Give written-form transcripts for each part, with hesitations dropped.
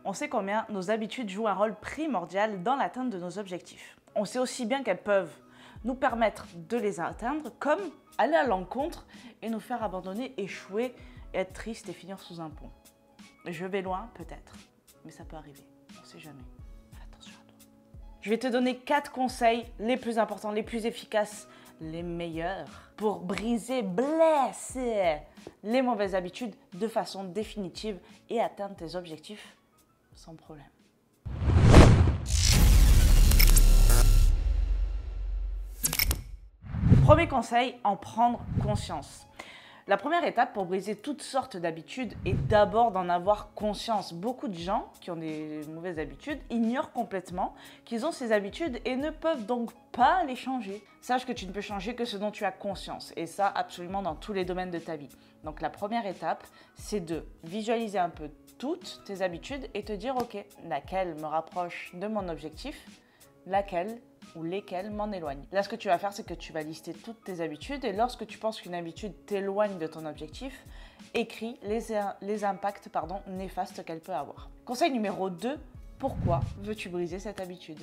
On sait combien nos habitudes jouent un rôle primordial dans l'atteinte de nos objectifs. On sait aussi bien qu'elles peuvent nous permettre de les atteindre, comme aller à l'encontre et nous faire abandonner, échouer, être triste et finir sous un pont. Je vais loin, peut-être, mais ça peut arriver, on ne sait jamais. Fais attention à toi. Je vais te donner 4 conseils les plus importants, les plus efficaces, les meilleurs pour briser, blesser les mauvaises habitudes de façon définitive et atteindre tes objectifs sans problème. Premier conseil, en prendre conscience. La première étape pour briser toutes sortes d'habitudes est d'abord d'en avoir conscience. Beaucoup de gens qui ont des mauvaises habitudes ignorent complètement qu'ils ont ces habitudes et ne peuvent donc pas les changer. Sache que tu ne peux changer que ce dont tu as conscience, et ça absolument dans tous les domaines de ta vie. Donc la première étape, c'est de visualiser un peu toutes tes habitudes et te dire ok, laquelle me rapproche de mon objectif, laquelle ou lesquelles m'en éloignent. Là, ce que tu vas faire, c'est que tu vas lister toutes tes habitudes et lorsque tu penses qu'une habitude t'éloigne de ton objectif, écris les impacts néfastes qu'elle peut avoir. Conseil numéro 2, pourquoi veux-tu briser cette habitude?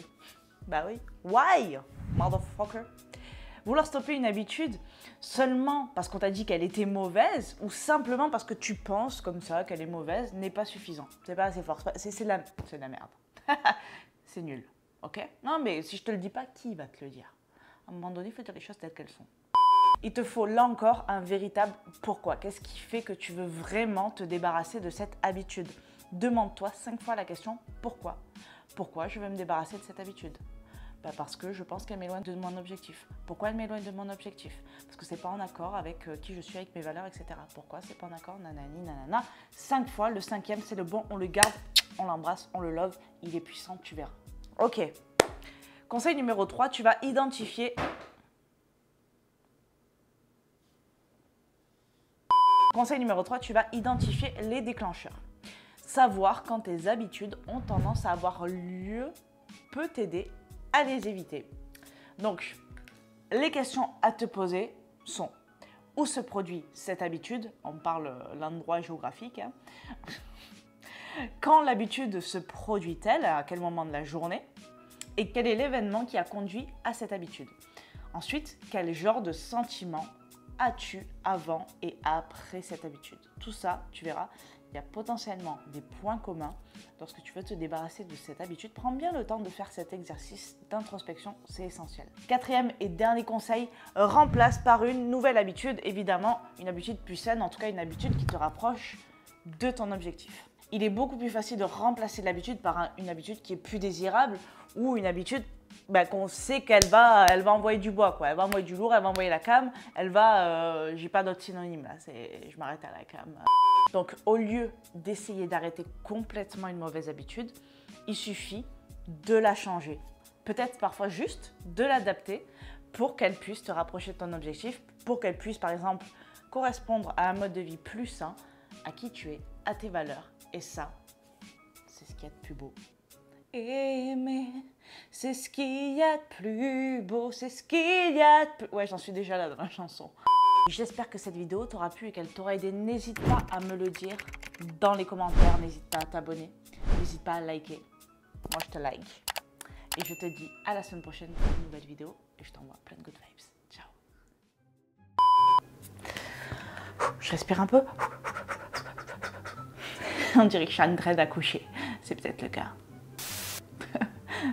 Bah oui, why, motherfucker? Vouloir stopper une habitude seulement parce qu'on t'a dit qu'elle était mauvaise ou simplement parce que tu penses comme ça qu'elle est mauvaise n'est pas suffisant. C'est pas assez fort, c'est de la merde. C'est nul. Ok? Non, mais si je te le dis pas, qui va te le dire? À un moment donné, il faut dire les choses telles qu'elles sont. Il te faut là encore un véritable pourquoi. Qu'est-ce qui fait que tu veux vraiment te débarrasser de cette habitude? Demande-toi 5 fois la question pourquoi? Pourquoi je veux me débarrasser de cette habitude? Bah parce que je pense qu'elle m'éloigne de mon objectif. Pourquoi elle m'éloigne de mon objectif? Parce que c'est pas en accord avec qui je suis, avec mes valeurs, etc. Pourquoi c'est pas en accord? Nanani, nanana. 5 fois, le 5e, c'est le bon, on le garde, on l'embrasse, on le love, il est puissant, tu verras. Ok. Conseil numéro 3, tu vas identifier... Conseil numéro 3, tu vas identifier les déclencheurs. Savoir quand tes habitudes ont tendance à avoir lieu peut t'aider à les éviter. Donc, les questions à te poser sont: où se produit cette habitude? On parle l'endroit géographique. Hein. Quand l'habitude se produit-elle? À quel moment de la journée? Et quel est l'événement qui a conduit à cette habitude? Ensuite, quel genre de sentiment as-tu avant et après cette habitude? Tout ça, tu verras, il y a potentiellement des points communs. Lorsque tu veux te débarrasser de cette habitude, prends bien le temps de faire cet exercice d'introspection, c'est essentiel. 4e et dernier conseil, remplace par une nouvelle habitude, évidemment une habitude plus saine, en tout cas une habitude qui te rapproche de ton objectif. Il est beaucoup plus facile de remplacer l'habitude par une habitude qui est plus désirable ou une habitude qu'on sait qu'elle va envoyer du bois, quoi. Elle va envoyer du lourd, elle va envoyer la cam, elle va... j'ai pas d'autres synonymes là, je m'arrête à la cam. Donc au lieu d'essayer d'arrêter complètement une mauvaise habitude, il suffit de la changer. Peut-être parfois juste de l'adapter pour qu'elle puisse te rapprocher de ton objectif, pour qu'elle puisse par exemple correspondre à un mode de vie plus sain, à qui tu es, à tes valeurs. Et ça, c'est ce qu'il y a de plus beau. Aimer, c'est ce qu'il y a de plus beau, c'est ce qu'il y a de plus... Ouais, j'en suis déjà là dans la chanson. J'espère que cette vidéo t'aura plu et qu'elle t'aura aidé. N'hésite pas à me le dire dans les commentaires, n'hésite pas à t'abonner, n'hésite pas à liker. Moi, je te like. Et je te dis à la semaine prochaine pour une nouvelle vidéo et je t'envoie plein de good vibes. Ciao. Je respire un peu. On dirait que je suis en train d'accoucher. C'est peut-être le cas.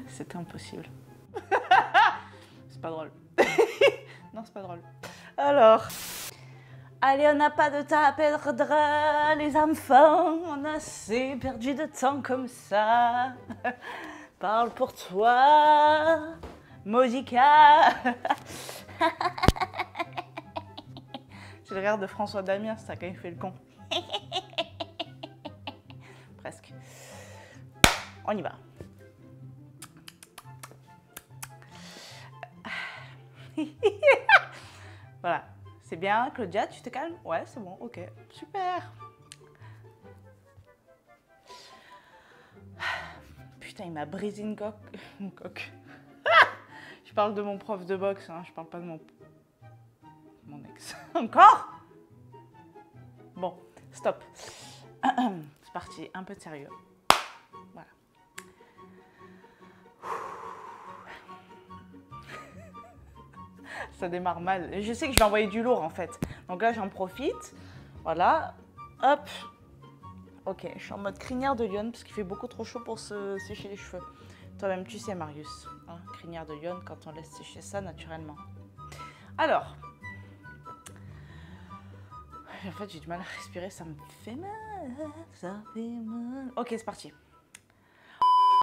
C'était impossible. C'est pas drôle. Non, c'est pas drôle. Alors... Allez, on n'a pas de temps à perdre, les enfants. On a assez perdu de temps comme ça. Parle pour toi, Modica. C'est le rire de François Damien, ça, quand il fait le con. Presque. On y va. Voilà. C'est bien, Claudia, tu te calmes? Ouais, c'est bon, ok. Super. Putain, il m'a brisé une coque. Une coque. Je parle de mon prof de boxe, hein, je parle pas de mon ex. Encore? Bon, stop. C'est parti, un peu de sérieux. Ça démarre mal. Et je sais que je vais envoyer du lourd en fait. Donc là, j'en profite. Voilà. Hop. Ok, je suis en mode crinière de lionne parce qu'il fait beaucoup trop chaud pour se sécher les cheveux. Toi-même, tu sais, Marius. Hein, crinière de lionne quand on laisse sécher ça naturellement. Alors. En fait, j'ai du mal à respirer. Ça me fait mal. Ça fait mal. Ok, c'est parti.